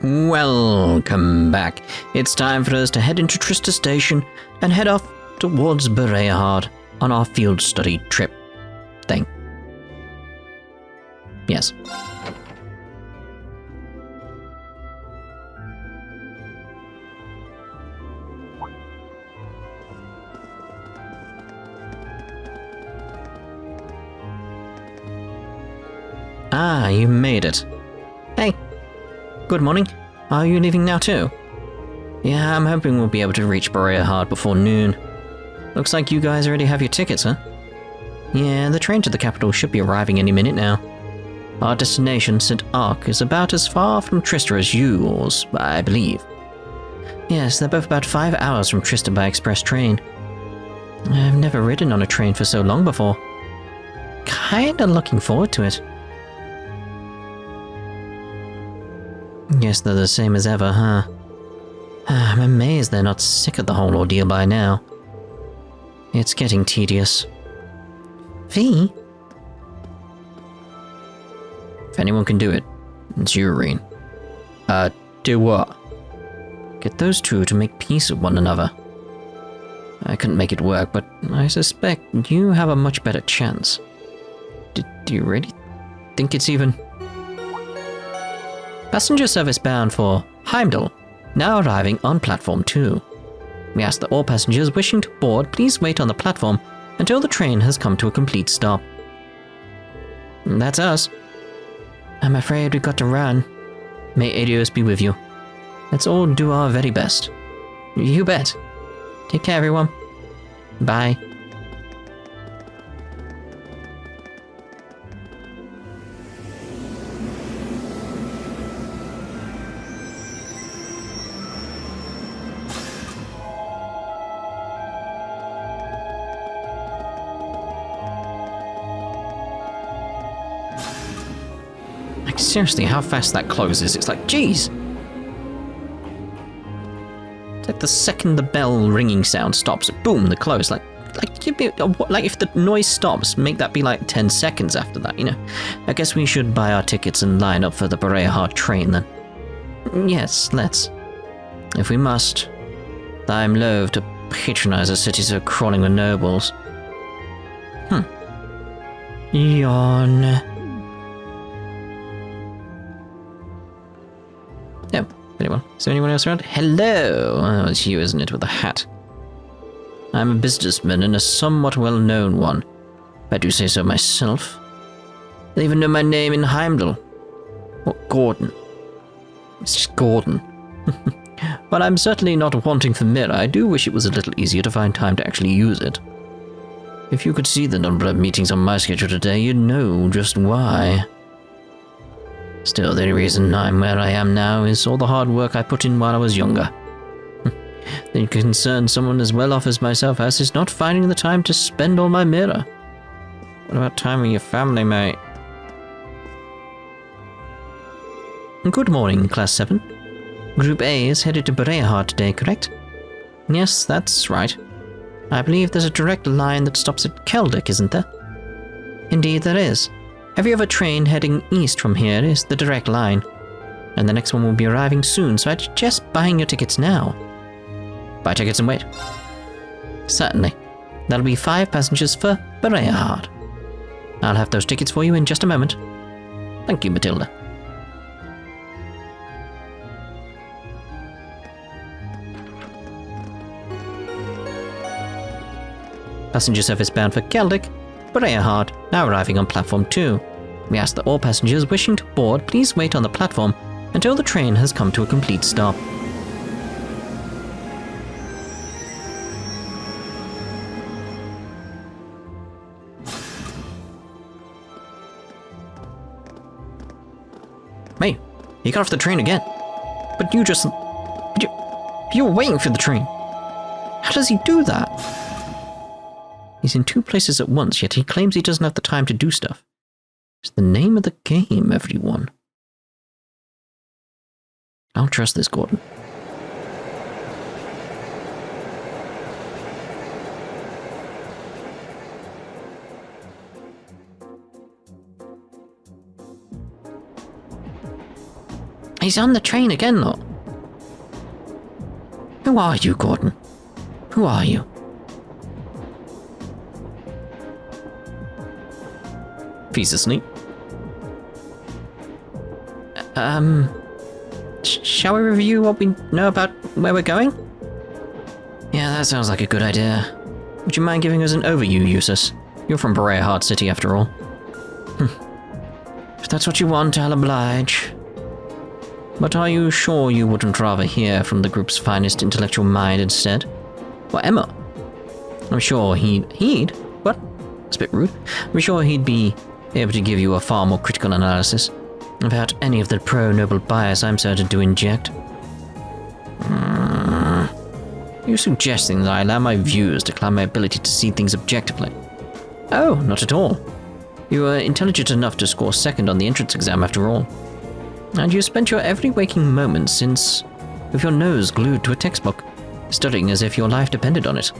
Welcome back. It's time for us to head into Trista Station and head off towards Bareahard on our field study trip thing. Yes. Ah, you made it. Hey. Good morning. Are you leaving now too? Yeah, I'm hoping we'll be able to reach Bareahard before noon. Looks like you guys already have your tickets, huh? Yeah, the train to the capital should be arriving any minute now. Our destination, St. Ark, is about as far from Trista as yours, I believe. Yes, they're both about 5 hours from Trista by express train. I've never ridden on a train for so long before. Kinda looking forward to it. Guess they're the same as ever, huh? I'm amazed they're not sick of the whole ordeal by now. It's getting tedious. V? If anyone can do it, it's you, Irene. Do what? Get those two to make peace with one another. I couldn't make it work, but I suspect you have a much better chance. Do you really think it's even... Passenger service bound for Heimdall, now arriving on platform 2. We ask that all passengers wishing to board please wait on the platform until the train has come to a complete stop. That's us. I'm afraid we've got to run. May Adios be with you. Let's all do our very best. You bet. Take care, everyone. Bye. Seriously, how fast that closes, it's like, geez. It's like the second the bell ringing sound stops, boom, the close. Like if the noise stops, make that be like 10 seconds after that, you know. I guess we should buy our tickets and line up for the Bareahard train then. Yes, let's. If we must. I'm loath to patronize a city so crawling with nobles. Yawn. Oh, anyone? Is there anyone else around? Hello! Oh, it's you, isn't it, with the hat? I'm a businessman and a somewhat well-known one, if I do say so myself. They even know my name in Heimdall. What, Gordon? It's just Gordon. But I'm certainly not wanting for mirror. I do wish it was a little easier to find time to actually use it. If you could see the number of meetings on my schedule today, you'd know just why. Still, the only reason I'm where I am now is all the hard work I put in while I was younger. The concern someone as well off as myself has is not finding the time to spend all my mirror. What about time with your family, mate? Good morning, Class 7. Group A is headed to Bareahard today, correct? Yes, that's right. I believe there's a direct line that stops at Keldick, isn't there? Indeed, there is. Every other train heading east from here is the direct line, and the next one will be arriving soon, so I'd suggest buying your tickets now. Buy tickets and wait. Certainly. That'll be 5 passengers for Bareahard. I'll have those tickets for you in just a moment. Thank you, Matilda. Passenger service bound for Keldick, Bareahard, now arriving on platform 2. We ask that all passengers wishing to board please wait on the platform until the train has come to a complete stop. Hey, he got off the train again. But you were waiting for the train. How does he do that? He's in 2 places at once, yet he claims he doesn't have the time to do stuff. It's the name of the game, everyone. I'll trust this, Gordon. He's on the train again, though. Who are you, Gordon? Who are you? He's asleep. Shall we review what we know about where we're going? Yeah, that sounds like a good idea. Would you mind giving us an overview, Eustace? You're from Bareahard City, after all. If that's what you want, I'll oblige. But are you sure you wouldn't rather hear from the group's finest intellectual mind instead? Well, Emma. I'm sure he'd? What? It's a bit rude. I'm sure he'd be able to give you a far more critical analysis without any of the pro-noble bias I'm certain to inject. You're suggesting that I allow my views to cloud my ability to see things objectively. Oh, not at all. You were intelligent enough to score second on the entrance exam after all. And you spent your every waking moment since with your nose glued to a textbook, studying as if your life depended on it.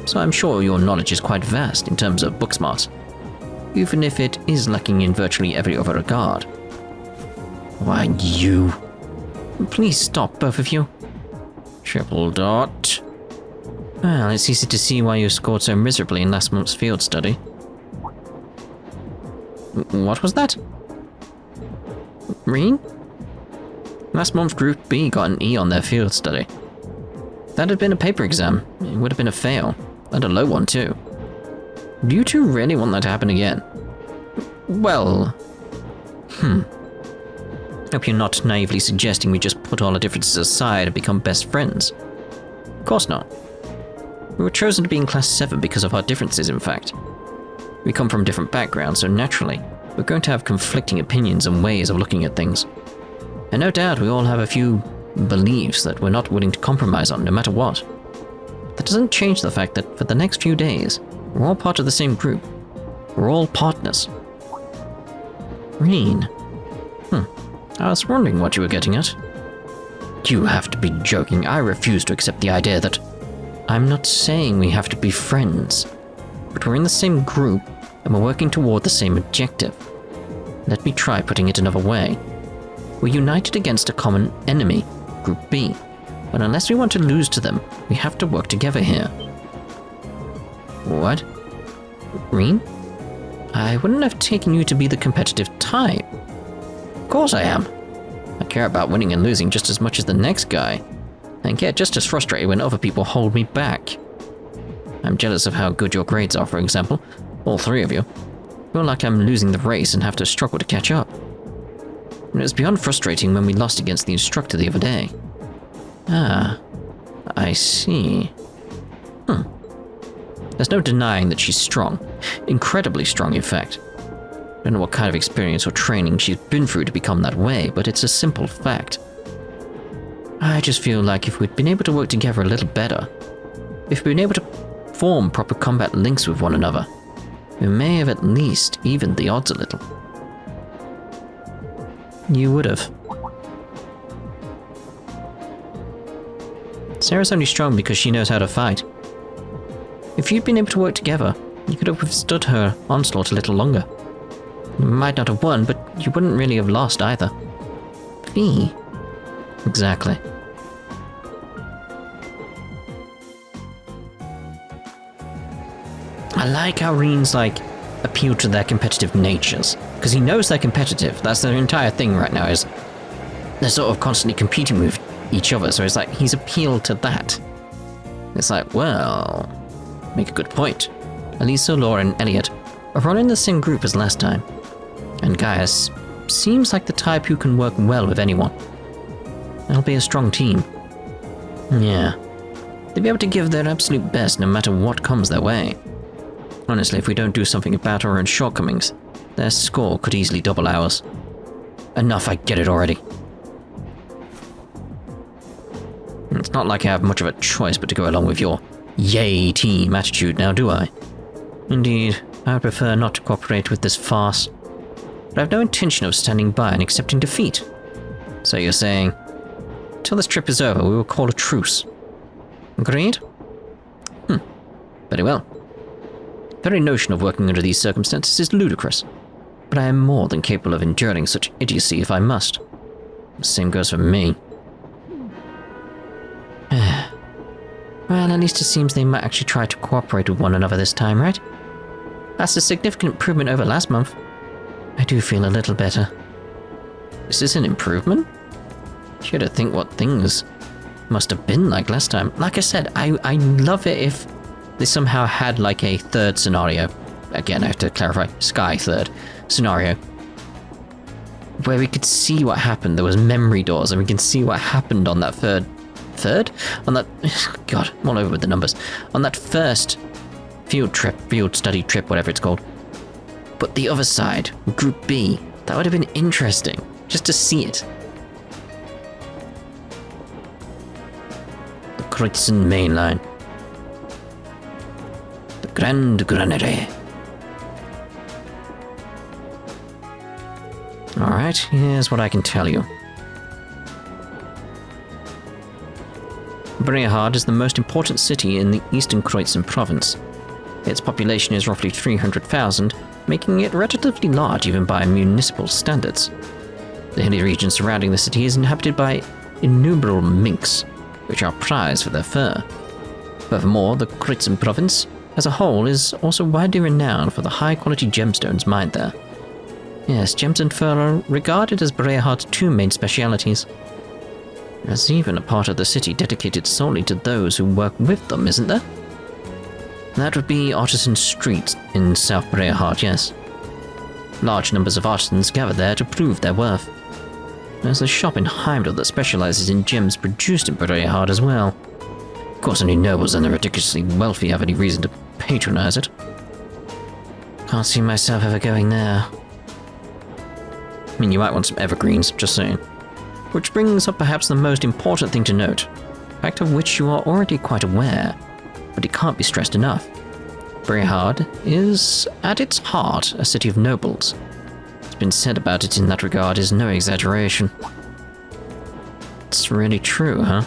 So I'm sure your knowledge is quite vast in terms of book smarts, even if it is lacking in virtually every other regard. Why, you... Please stop, both of you. Triple dot. Well, it's easy to see why you scored so miserably in last month's field study. What was that? Reen? Last month Group B got an E on their field study. That had been a paper exam. It would have been a fail. And a low one, too. Do you two really want that to happen again? Well... Hope you're not naively suggesting we just put all our differences aside and become best friends. Of course not. We were chosen to be in Class 7 because of our differences, in fact. We come from different backgrounds, so naturally, we're going to have conflicting opinions and ways of looking at things. And no doubt we all have a few beliefs that we're not willing to compromise on, no matter what. That doesn't change the fact that for the next few days, we're all part of the same group. We're all partners. Reen. I was wondering what you were getting at. You have to be joking. I refuse to accept the idea that... I'm not saying we have to be friends, but we're in the same group and we're working toward the same objective. Let me try putting it another way. We're united against a common enemy, Group B, but unless we want to lose to them, we have to work together here. What? Reen? I wouldn't have taken you to be the competitive type. Of course I am. I care about winning and losing just as much as the next guy, and get just as frustrated when other people hold me back. I'm jealous of how good your grades are, for example, all three of you. I feel like I'm losing the race and have to struggle to catch up. And it was beyond frustrating when we lost against the instructor the other day. Ah, I see. There's no denying that she's strong. Incredibly strong, in fact. I don't know what kind of experience or training she's been through to become that way, but it's a simple fact. I just feel like if we'd been able to work together a little better, if we'd been able to form proper combat links with one another, we may have at least evened the odds a little. You would have. Sarah's only strong because she knows how to fight. If you'd been able to work together, you could have withstood her onslaught a little longer. You might not have won, but you wouldn't really have lost either. V. Exactly. I like how Reen's appeal to their competitive natures, because he knows they're competitive. That's their entire thing right now, is they're sort of constantly competing with each other, so it's like he's appealed to that. It's like, well, make a good point. Elisa, Laura, and Elliot are all in the same group as last time. And Gaius seems like the type who can work well with anyone. They'll be a strong team. Yeah. They'll be able to give their absolute best no matter what comes their way. Honestly, if we don't do something about our own shortcomings, their score could easily double ours. Enough, I get it already. It's not like I have much of a choice but to go along with your yay team attitude now, do I? Indeed, I would prefer not to cooperate with this farce. But I have no intention of standing by and accepting defeat. So you're saying, till this trip is over, we will call a truce. Agreed? Very well. The very notion of working under these circumstances is ludicrous, but I am more than capable of enduring such idiocy if I must. Same goes for me. Well, at least it seems they might actually try to cooperate with one another this time, right? That's a significant improvement over last month. I do feel a little better. Is this an improvement? You gotta think what things must have been like last time. Like I said, I love it if they somehow had like a third scenario. Again, I have to clarify, Sky third scenario. Where we could see what happened. There was memory doors and we can see what happened on that third? On that, God, I'm all over with the numbers. On that first field study trip, whatever it's called. But the other side, Group B, that would have been interesting, just to see it. The Kreuzern main line. The Grand Granary. Alright, here's what I can tell you. Bareahard is the most important city in the eastern Kreuzern province. Its population is roughly 300,000, making it relatively large even by municipal standards. The hilly region surrounding the city is inhabited by innumerable minks, which are prized for their fur. Furthermore, the Kreuzern province as a whole is also widely renowned for the high-quality gemstones mined there. Yes, gems and fur are regarded as Bareahard's two main specialities. There's even a part of the city dedicated solely to those who work with them, isn't there? That would be Artisan Street in South Bareahard, yes. Large numbers of artisans gather there to prove their worth. There's a shop in Heimdall that specializes in gems produced in Bareahard as well. Of course, only nobles and the ridiculously wealthy have any reason to patronize it. Can't see myself ever going there. I mean, you might want some evergreens, just saying. Which brings up perhaps the most important thing to note, a fact of which you are already quite aware, but it can't be stressed enough. Bareahard is, at its heart, a city of nobles. What's been said about it in that regard is no exaggeration. It's really true, huh?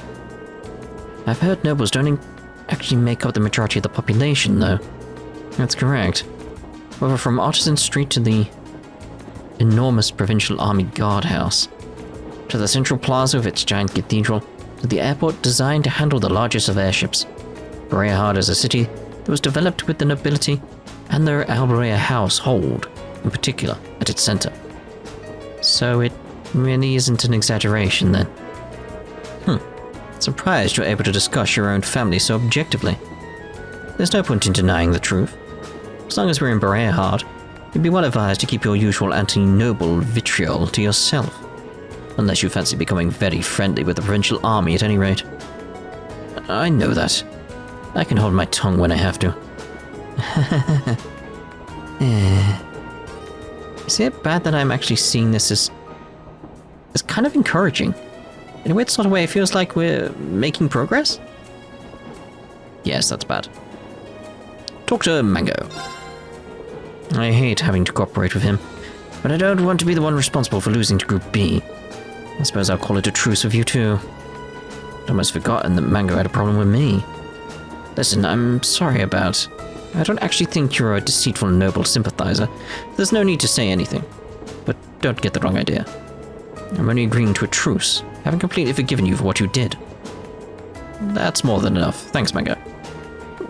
I've heard nobles don't actually make up the majority of the population, though. That's correct. Whether from Artisan Street to the enormous Provincial Army Guardhouse, to the central plaza with its giant cathedral, to the airport designed to handle the largest of airships. Bareahard is a city that was developed with the nobility and their Albarea household, in particular, at its center. So it really isn't an exaggeration, then. Surprised you're able to discuss your own family so objectively. There's no point in denying the truth. As long as we're in Bareahard, you'd be well advised to keep your usual anti-noble vitriol to yourself. Unless you fancy becoming very friendly with the provincial army at any rate. I know that. I can hold my tongue when I have to. Is it bad that I'm actually seeing this as kind of encouraging? In a weird sort of way, it feels like we're making progress? Yes, that's bad. Talk to Mango. I hate having to cooperate with him, but I don't want to be the one responsible for losing to Group B. I suppose I'll call it a truce with you too. I'd almost forgotten that Mango had a problem with me. Listen, I'm sorry about... I don't actually think you're a deceitful noble sympathizer. There's no need to say anything. But don't get the wrong idea. I'm only agreeing to a truce, having completely forgiven you for what you did. That's more than enough. Thanks, Mango.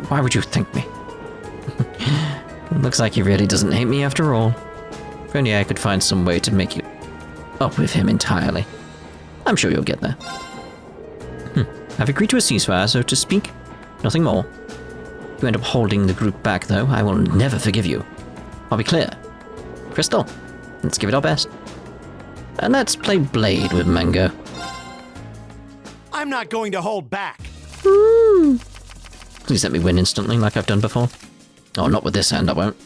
Why would you thank me? It looks like he really doesn't hate me after all. If only I could find some way to make you up with him entirely. I'm sure you'll get there. I've agreed to a ceasefire, so to speak, nothing more. If you end up holding the group back, though, I will never forgive you. I'll be clear. Crystal, let's give it our best. And let's play Blade with Mango. I'm not going to hold back. Woo! Please let me win instantly, like I've done before. Oh, not with this hand, I won't.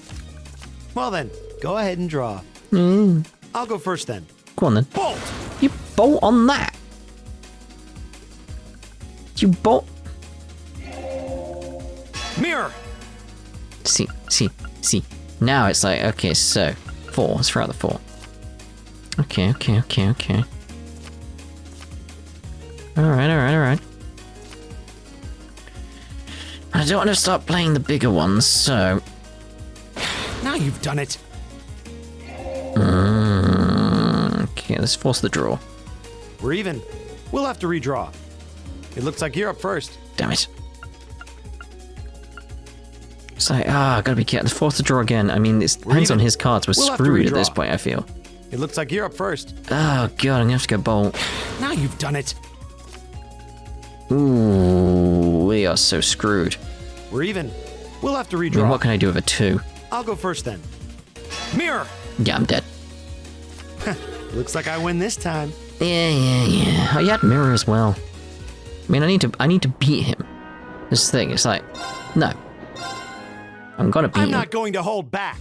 Well then, go ahead and draw. I'll go first then. Go on then. Bolt! You bolt on that! You bolt... Mirror! See. Now it's like, okay, so... 4. Let's throw out the 4. Okay. Alright. I don't want to start playing the bigger ones, so... Now you've done it. Okay, let's force the draw. We're even. We'll have to redraw. It looks like you're up first. Damn it. It's like, gotta be careful. Forced to draw again. I mean, it's hands on his cards. We're screwed at this point, I feel. It looks like you're up first. Oh, God, I'm gonna have to go bolt. Now you've done it. Ooh, we are so screwed. We're even. We'll have to I redraw. mean, what can I do with a 2? I'll go first then. Mirror! Yeah, I'm dead. Looks like I win this time. Yeah. Oh, you had mirror as well. I mean, I need to beat him. This thing, it's like, no. I'm gonna beat him. I'm not going to hold back.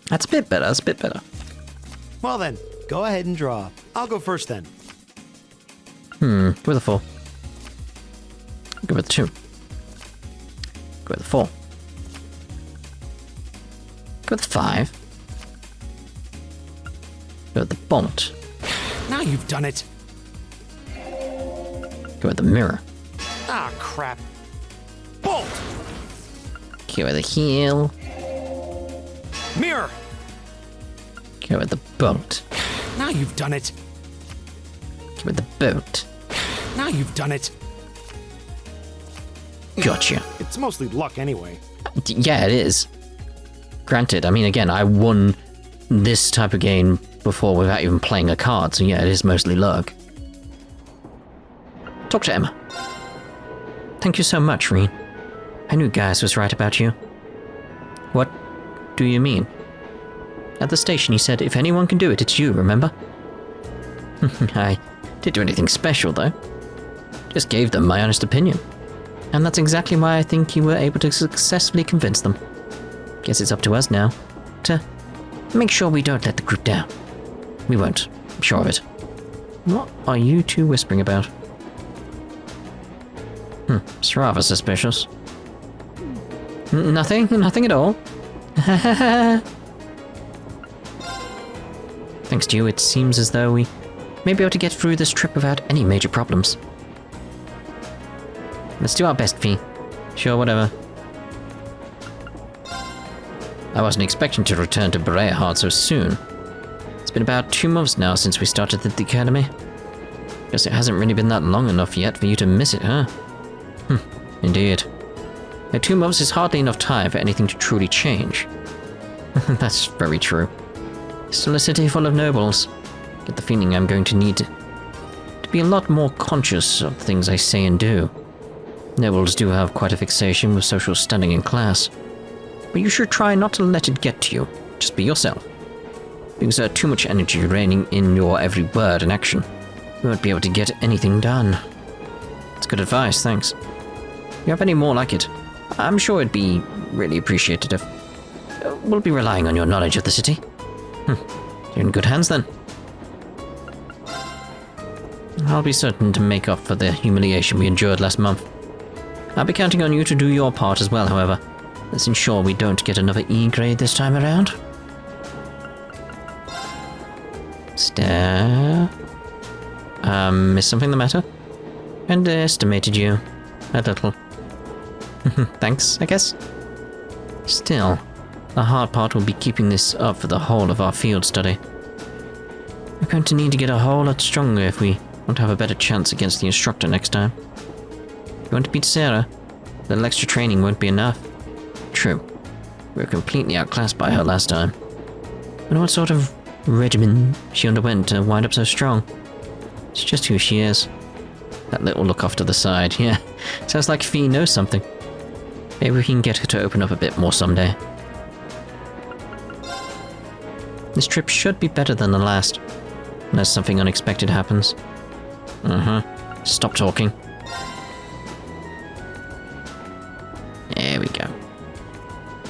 That's a bit better, that's a bit better. Well then, go ahead and draw. I'll go first then. Go with a 4. Go with a 2. Go with a 4. Go with a 5. Go with the bolt. Now you've done it. Go with the mirror. Ah, crap. Bolt! Go with the heel. Mirror! Go with the bolt. Now you've done it. Go with the boat. Now you've done it. Gotcha. It's mostly luck anyway. Yeah, it is. Granted, I mean, again, I won this type of game before without even playing a card, so yeah, it is mostly luck. Talk to Emma. Thank you so much, Reen. I knew Gaius was right about you. What do you mean? At the station, he said, if anyone can do it, it's you, remember? I didn't do anything special, though. Just gave them my honest opinion. And that's exactly why I think you were able to successfully convince them. Guess it's up to us now to make sure we don't let the group down. We won't, I'm sure of it. What are you two whispering about? It's rather suspicious. Nothing at all. Thanks to you, it seems as though we may be able to get through this trip without any major problems. Let's do our best, Fee. Sure, whatever. I wasn't expecting to return to To Bareahard so soon. It's been about 2 months now since we started at the academy. Guess it hasn't really been that long enough yet for you to miss it, huh? Indeed. 2 months is hardly enough time for anything to truly change. That's very true. Still a city full of nobles. Get the feeling I'm going to need to be a lot more conscious of the things I say and do. Nobles do have quite a fixation with social standing and class. But you should try not to let it get to you. Just be yourself. If you exert too much energy reigning in your every word and action, you won't be able to get anything done. It's good advice, thanks. If you have any more like it, I'm sure it'd be really appreciated if... we'll be relying on your knowledge of the city. You're in good hands then. I'll be certain to make up for the humiliation we endured last month. I'll be counting on you to do your part as well, however. Let's ensure we don't get another E grade this time around. Stare. Is something the matter? Underestimated you. A little. Thanks, I guess. Still, the hard part will be keeping this up for the whole of our field study. We're going to need to get a whole lot stronger if we want to have a better chance against the instructor next time. If you want to beat Sarah, a little extra training won't be enough. True. We were completely outclassed by her last time. And what sort of regimen she underwent to wind up so strong? It's just who she is. That little look off to the side, yeah. Sounds like Fee knows something. Maybe we can get her to open up a bit more someday. This trip should be better than the last, unless something unexpected happens. Stop talking. There we go.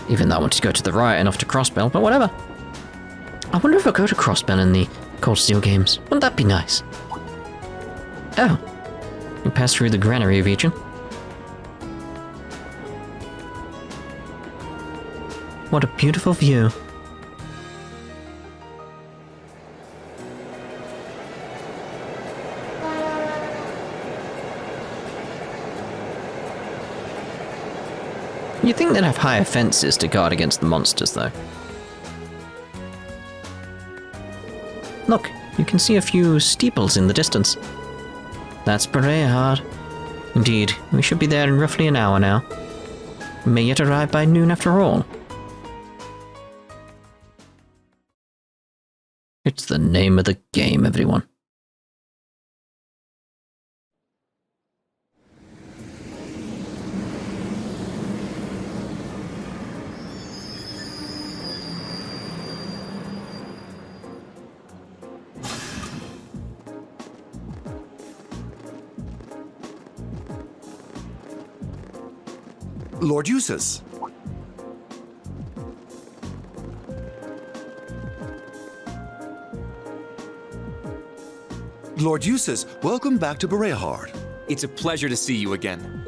Even though I wanted to go to the right and off to Crossbell, but whatever. I wonder if I'll go to Crossbell in the Cold Steel games. Wouldn't that be nice? Oh. We pass through the granary region. What a beautiful view. You'd think they'd have higher fences to guard against the monsters, though. Look, you can see a few steeples in the distance. That's Bareahard. Indeed, we should be there in roughly an hour now. We may yet arrive by noon after all. It's the name of the game, everyone. Lord Eustace. Lord Eustace, welcome back to Bareahard. It's a pleasure to see you again.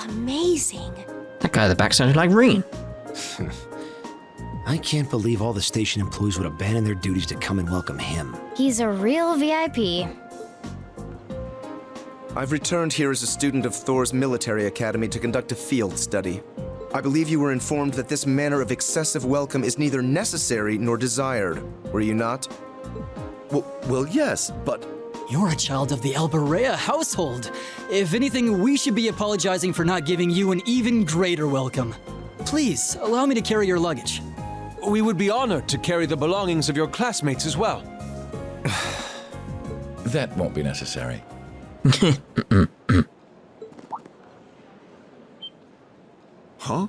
Amazing. That guy at the back sounded like Reen. I can't believe all the station employees would abandon their duties to come and welcome him. He's a real VIP. I've returned here as a student of Thors Military Academy to conduct a field study. I believe you were informed that this manner of excessive welcome is neither necessary nor desired, were you not? Well, yes, but You're a child of the Albarea household. If anything, we should be apologizing for not giving you an even greater welcome. Please, allow me to carry your luggage. We would be honored to carry the belongings of your classmates as well. That won't be necessary. Huh?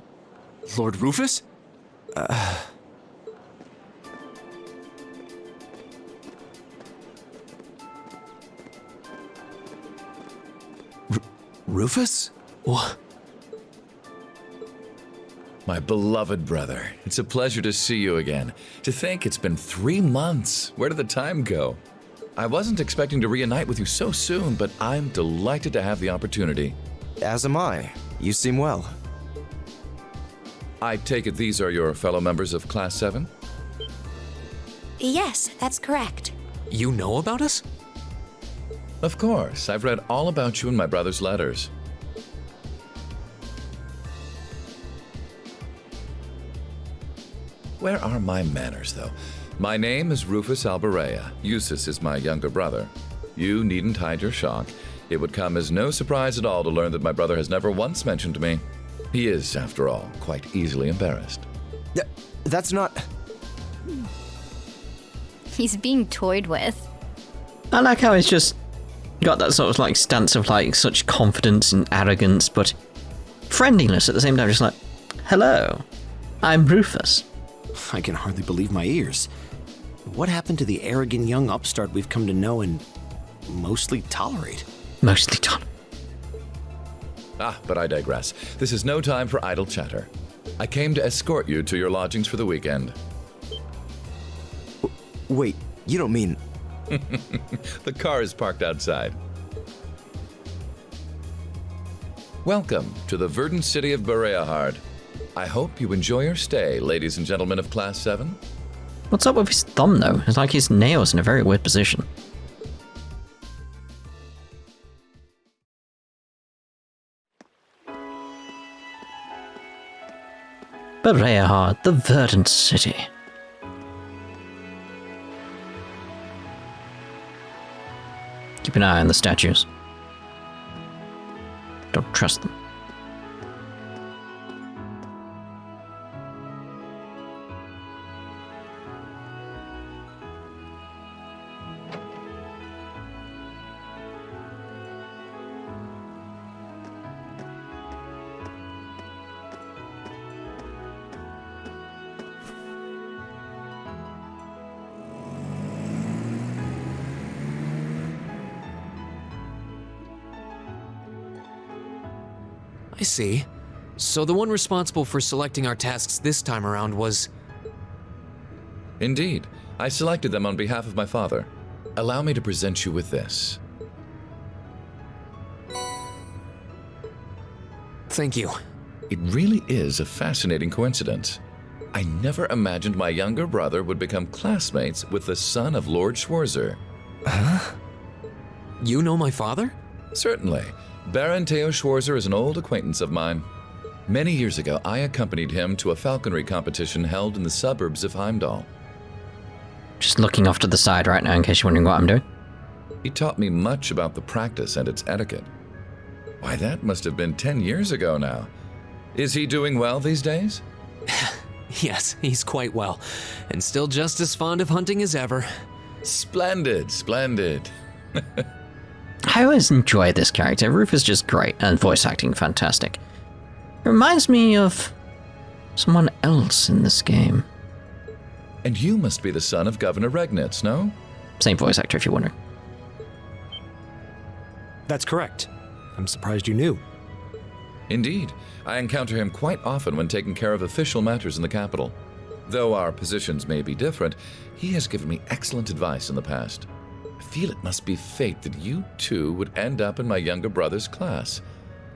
Lord Rufus? Rufus? What? My beloved brother, it's a pleasure to see you again. To think it's been 3 months. Where did the time go? I wasn't expecting to reunite with you so soon, but I'm delighted to have the opportunity. As am I. You seem well. I take it these are your fellow members of Class VII? Yes, that's correct. You know about us? Of course, I've read all about you in my brother's letters. Where are my manners, though? My name is Rufus Albarea. Eustace is my younger brother. You needn't hide your shock. It would come as no surprise at all to learn that my brother has never once mentioned me. He is, after all, quite easily embarrassed. That's not... He's being toyed with. I like how he's just got that sort of like stance of like such confidence and arrogance, but friendliness at the same time. Just like, hello, I'm Rufus. I can hardly believe my ears. What happened to the arrogant young upstart we've come to know and mostly tolerate? Mostly done. But I digress. This is no time for idle chatter. I came to escort you to your lodgings for the weekend. Wait, you don't mean... The car is parked outside. Welcome to the verdant city of Bareahard. I hope you enjoy your stay, ladies and gentlemen of Class 7. What's up with his thumb though? It's like his nail's in a very weird position. Bareahard, the verdant city. Keep an eye on the statues. Don't trust them. I see. So the one responsible for selecting our tasks this time around was... Indeed. I selected them on behalf of my father. Allow me to present you with this. Thank you. It really is a fascinating coincidence. I never imagined my younger brother would become classmates with the son of Lord Schwarzer. Huh? You know my father? Certainly. Baron Theo Schwarzer is an old acquaintance of mine. Many years ago, I accompanied him to a falconry competition held in the suburbs of Heimdall. Just looking off to the side right now in case you're wondering what I'm doing. He taught me much about the practice and its etiquette. Why, that must have been 10 years ago now. Is he doing well these days? Yes, he's quite well, and still just as fond of hunting as ever. Splendid, splendid. I always enjoy this character. Rufus is just great, and voice acting fantastic. It reminds me of someone else in this game. And you must be the son of Governor Regnitz, no? Same voice actor, if you're wondering. That's correct. I'm surprised you knew. Indeed. I encounter him quite often when taking care of official matters in the capital. Though our positions may be different, he has given me excellent advice in the past. I feel it must be fate that you two would end up in my younger brother's class.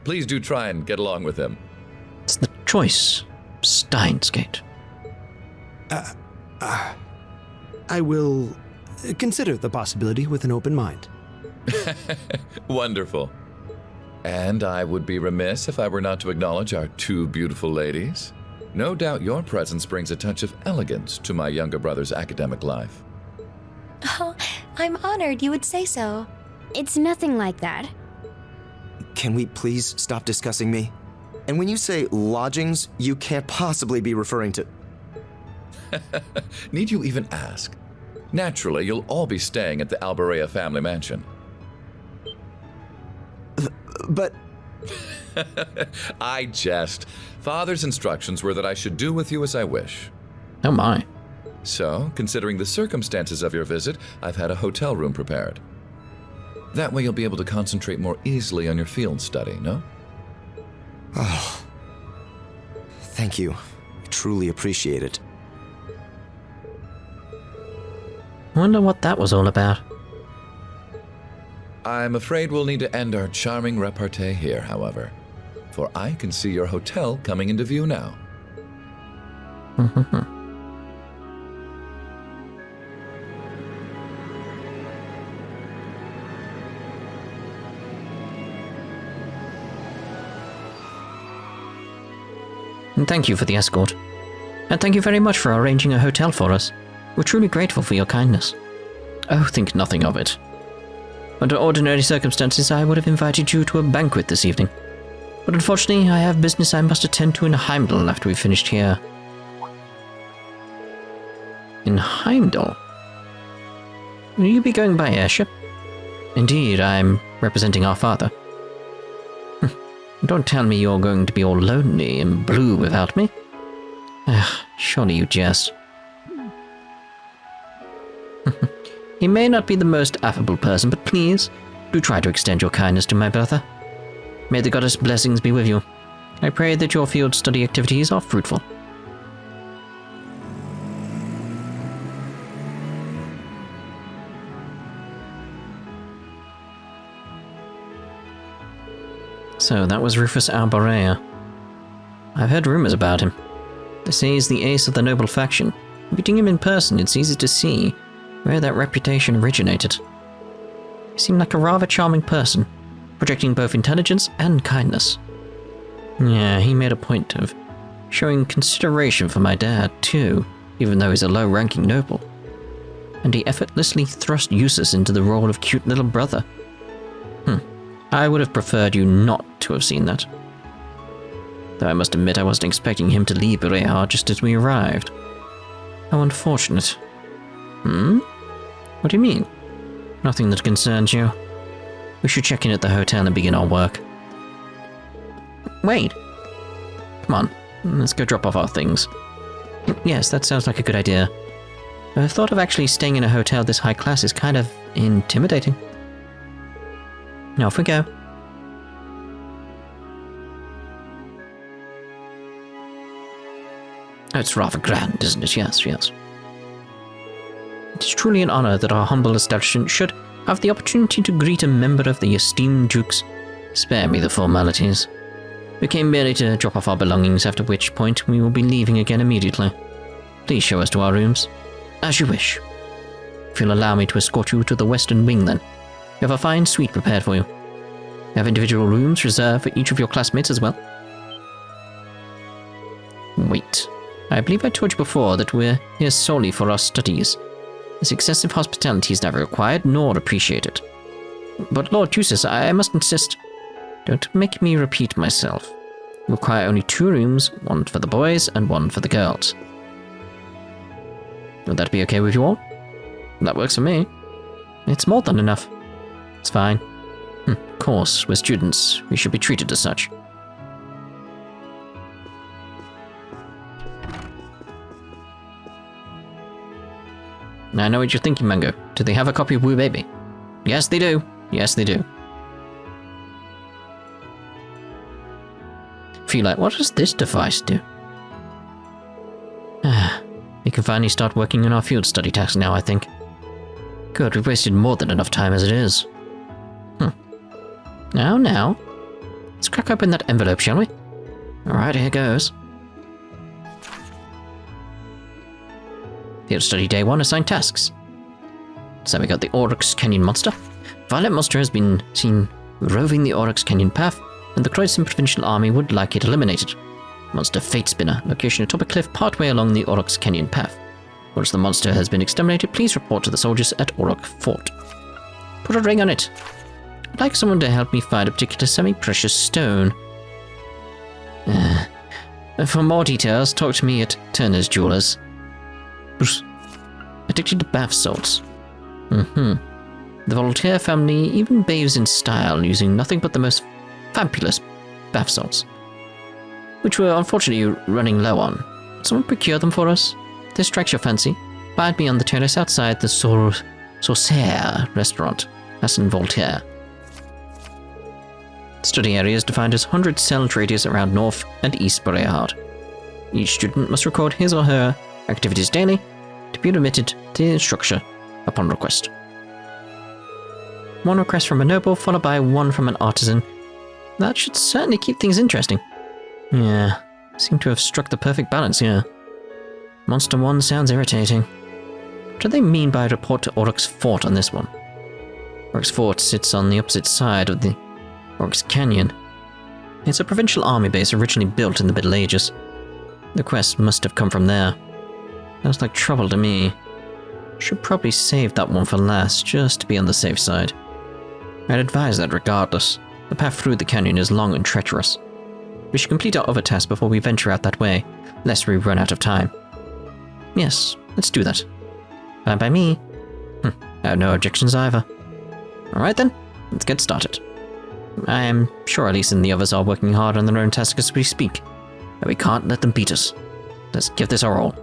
Please do try and get along with him. It's the choice. Steins Gate. I will consider the possibility with an open mind. Wonderful. And I would be remiss if I were not to acknowledge our two beautiful ladies. No doubt your presence brings a touch of elegance to my younger brother's academic life. Oh, I'm honored you would say so. It's nothing like that. Can we please stop discussing me? And when you say lodgings, you can't possibly be referring to... Need you even ask? Naturally, you'll all be staying at the Albarea family mansion. But... I jest. Father's instructions were that I should do with you as I wish. Oh my. So, considering the circumstances of your visit, I've had a hotel room prepared. That way you'll be able to concentrate more easily on your field study, no? Oh. Thank you. I truly appreciate it. I wonder what that was all about. I'm afraid we'll need to end our charming repartee here, however. For I can see your hotel coming into view now. And thank you for the escort. And thank you very much for arranging a hotel for us. We're truly grateful for your kindness. Oh, think nothing of it. Under ordinary circumstances, I would have invited you to a banquet this evening. But unfortunately, I have business I must attend to in Heimdall after we've finished here. In Heimdall? Will you be going by airship? Indeed, I'm representing our father. Don't tell me you're going to be all lonely and blue without me. Surely you jest. He may not be the most affable person, but please, do try to extend your kindness to my brother. May the goddess' blessings be with you. I pray that your field study activities are fruitful. So that was Rufus Albarea. I've heard rumors about him. They say he's the ace of the noble faction. Meeting him in person, it's easy to see where that reputation originated. He seemed like a rather charming person, projecting both intelligence and kindness. Yeah, he made a point of showing consideration for my dad, too, even though he's a low-ranking noble. And he effortlessly thrust Eustace into the role of cute little brother. I would have preferred you not to have seen that. Though I must admit I wasn't expecting him to leave Bareahard just as we arrived. How unfortunate. What do you mean? Nothing that concerns you. We should check in at the hotel and begin our work. Wait. Come on, let's go drop off our things. Yes, that sounds like a good idea. The thought of actually staying in a hotel this high class is kind of intimidating. Now off we go. It's rather grand, isn't it? Yes, yes. It is truly an honor that our humble establishment should have the opportunity to greet a member of the esteemed dukes. Spare me the formalities. We came merely to drop off our belongings, after which point we will be leaving again immediately. Please show us to our rooms. As you wish. If you'll allow me to escort you to the western wing, then. We have a fine suite prepared for you. We have individual rooms reserved for each of your classmates as well. Wait. I believe I told you before that we're here solely for our studies. This excessive hospitality is never required nor appreciated. But Lord Jusis, I must insist. Don't make me repeat myself. We require only 2 rooms, one for the boys and one for the girls. Would that be okay with you all? That works for me. It's more than enough. It's fine. Of course, we're students. We should be treated as such. I know what you're thinking, Mango. Do they have a copy of Woo Baby? Yes, they do. Yes, they do. Feel like, what does this device do? We can finally start working on our field study task now, I think. Good, we've wasted more than enough time as it is. Now. Let's crack open that envelope, shall we? Alright, here goes. Field study day 1, assigned tasks. So we got the Oryx Canyon monster. Violent monster has been seen roving the Oryx Canyon path, and the Croydon Provincial Army would like it eliminated. Monster Fate Spinner, location atop a cliff partway along the Oryx Canyon path. Once the monster has been exterminated, please report to the soldiers at Oryx Fort. Put a ring on it. I'd like someone to help me find a particular semi-precious stone. For more details, talk to me at Turner's Jewelers. Addicted to bath salts. The Voltaire family even bathes in style, using nothing but the most fabulous bath salts, which we're unfortunately running low on. Someone procure them for us? If this strikes your fancy, find me on the terrace outside the Sorcière restaurant. That's in Voltaire. Study area is defined as 100 cell radius around North and East Bareahard. Each student must record his or her activities daily to be admitted to the instructor upon request. 1 request from a noble, followed by 1 from an artisan. That should certainly keep things interesting. Yeah, seem to have struck the perfect balance here. Monster 1 sounds irritating. What do they mean by report to Oryx Fort on this one? Oryx Fort sits on the opposite side of the Oryx Canyon. It's a provincial army base originally built in the Middle Ages. The quest must have come from there. Sounds like trouble to me. Should probably save that one for last, just to be on the safe side. I'd advise that regardless. The path through the canyon is long and treacherous. We should complete our other tasks before we venture out that way, lest we run out of time. Yes, let's do that. Fine by me. I have no objections either. Alright then, let's get started. I am sure Elise and the others are working hard on their own tasks as we speak, but we can't let them beat us. Let's give this our all.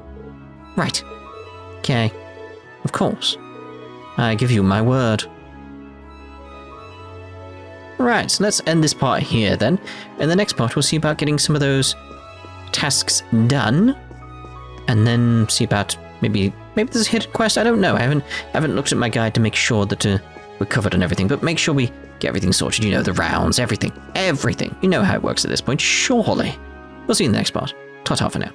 Right. Okay. Of course. I give you my word. Right, so let's end this part here then. In the next part, we'll see about getting some of those tasks done, and then see about maybe there's a hidden quest. I don't know. I haven't looked at my guide to make sure that we're covered on everything, but make sure we get everything sorted. You know, the rounds, everything. You know how it works at this point. Surely. We'll see you in the next part. Ta-ta for now.